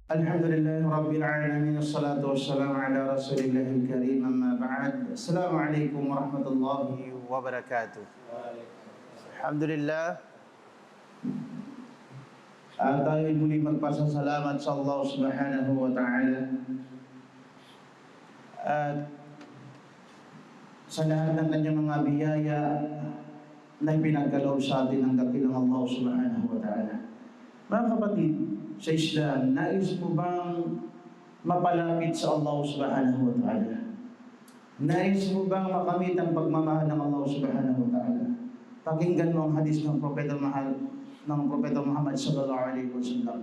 Alhamdulillah Rabbil Alamin. Assalatu wassalamu ala Rasulillahil Karim. Amma ba'd. Assalamualaikum warahmatullahi wabarakatuh. Alhamdulillah, tayo muli magpasasalamat sa Allah subhanahu wa ta'ala at sa lahat ng kanyang mga biyaya na pinagkaloob sa atin ng dakilang Allah subhanahu wa ta'ala. Mga kapatid sa Islam, nais mo bang mapalapit sa Allah subhanahu wa ta'ala? Nais mo bang makamit ang pagmamahal ng Allah subhanahu wa ta'ala? Pakinggan mo ang hadis ng Propeta Muhammad sallallahu alaihi wasallam.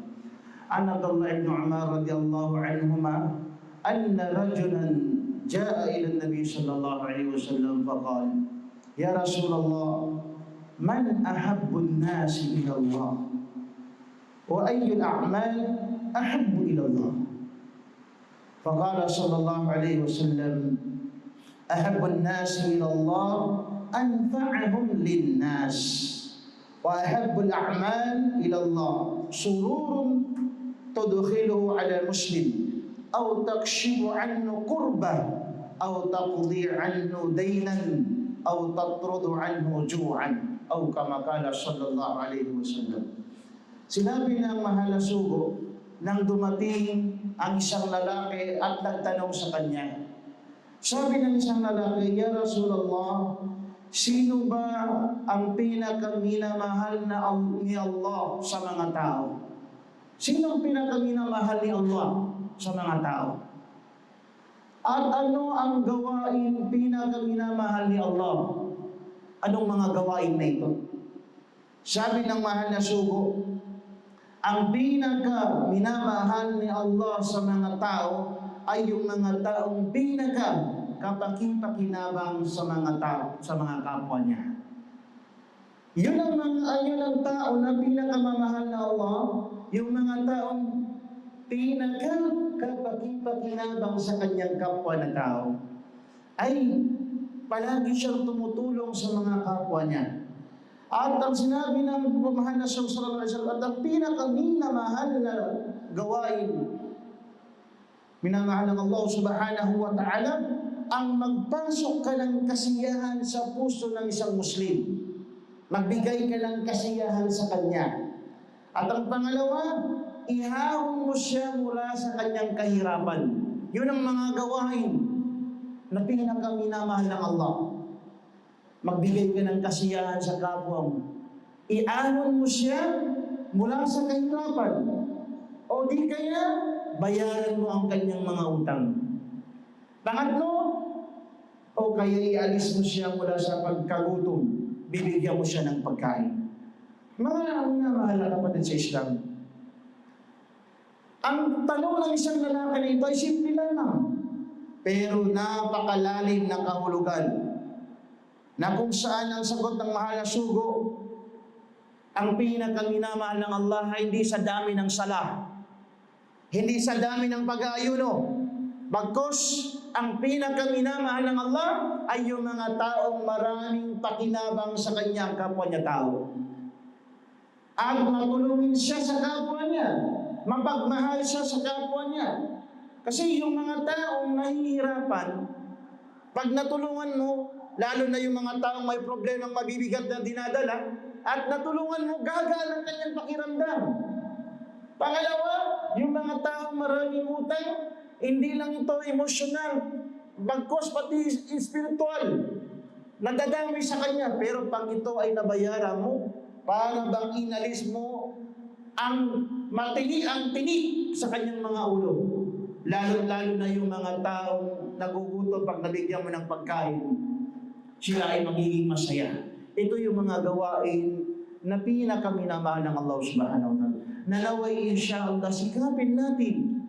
An Abdullah ibn Umar radiyallahu anhuma anna rajulan jaa ila an-nabi sallallahu alaihi wasallam faqala ya Rasulullah man ahabbu an-nasi ila Allah wa ayyu al-a'mal ahabbu ila Allah faqala sallallahu alaihi wasallam ahabbu an-nasi ila Allah anfa'uhum lin-nas wa ahabbu al-a'mal ila Allah sururun tudkhiluhu ala muslim aw takshifu anhu qurbah aw taqdi anhu daynan aw tatrudu anhu ju'an aw kama qala sallallahu alaihi wasallam. Sinabi ng mahal na sugo nang dumating ang isang lalaki at nagtanong sa kanya. Sabi ng isang lalaki, ya Rasulullah, sino ba ang pinakaminamahal na ni Allah sa mga tao? Sino ang pinakaminamahal ni Allah sa mga tao? At ano ang gawain pinakaminamahal ni Allah? Anong mga gawain na ito? Sabi ng mahal na sugo, ang pinakaminamahal ni Allah sa mga tao ay yung mga taong kapakipakinabang sa mga tao, sa mga kapwa niya. Yun ang tao na pinakamamahal na Allah, yung mga taong kapakipakinabang sa kanyang kapwa na tao, ay palagi siyang tumutulong sa mga kapwa niya. At ang sinabi ng mahal na sallallahu alaihi wasallam, at ang pinakaminamahal na gawain, minamahal ng Allah subhanahu wa ta'ala, ang magpasok ka ng kasiyahan sa puso ng isang Muslim. Magbigay ka ng kasiyahan sa kanya. At ang pangalawa, ihahon mo siya mula sa kanyang kahirapan. Yun ang mga gawain na pinakaminamahal ng Allah. Magbigay ka ng kasiyahan sa kapwa mo. Iahon mo siya mula sa kahirapan. O di kaya, bayaran mo ang kanyang mga utang. Pangatlo, o kaya ialis mo siya mula sa pagkagutom. Bibigyan mo siya ng pagkain. Mga mahal na kapatid sa Islam. Ang tanong ng isang lalaki na ito ay simple lamang, pero napakalalim na kahulugan, na kung saan ang sagot ng mahal na sugo, ang pinakaminamahal ng Allah ay hindi sa dami ng sala, hindi sa dami ng pag-aayuno, bagkus ang pinakaminamahal ng Allah ay yung mga taong maraming pakinabang sa kanyang kapwa niya tao. At matulungin siya sa kapwa niya, mapagmahal siya sa kapwa niya. Kasi yung mga taong nahihirapan, pag natulungan mo, lalo na yung mga taong may problemang mabibigat na dinadala, at natulungan mo, gagaan ang kanyang pakiramdam. Pangalawa, yung mga taong maraming utang, hindi lang ito emosyonal, bagkos pati spiritual, nadadamay sa kanya. Pero pag ito ay nabayaran mo, para bang inalis mo ang tinik sa kanyang mga ulo. Lalo na yung mga taong nagugutom pag nabigyan mo ng pagkain, sila ay magiging masaya. Ito yung mga gawain na pinakaminamahal ng Allah subhanahu wa ta'ala. Nanaway insyaAllah, sikapin natin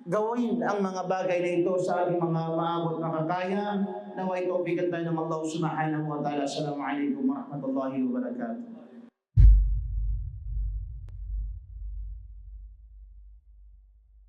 gawin ang mga bagay na ito sa ating mga maabot na kakaya. Naway kaubigan tayo ng Allah subhanahu wa ta'ala. Assalamualaikum warahmatullahi wabarakatuh.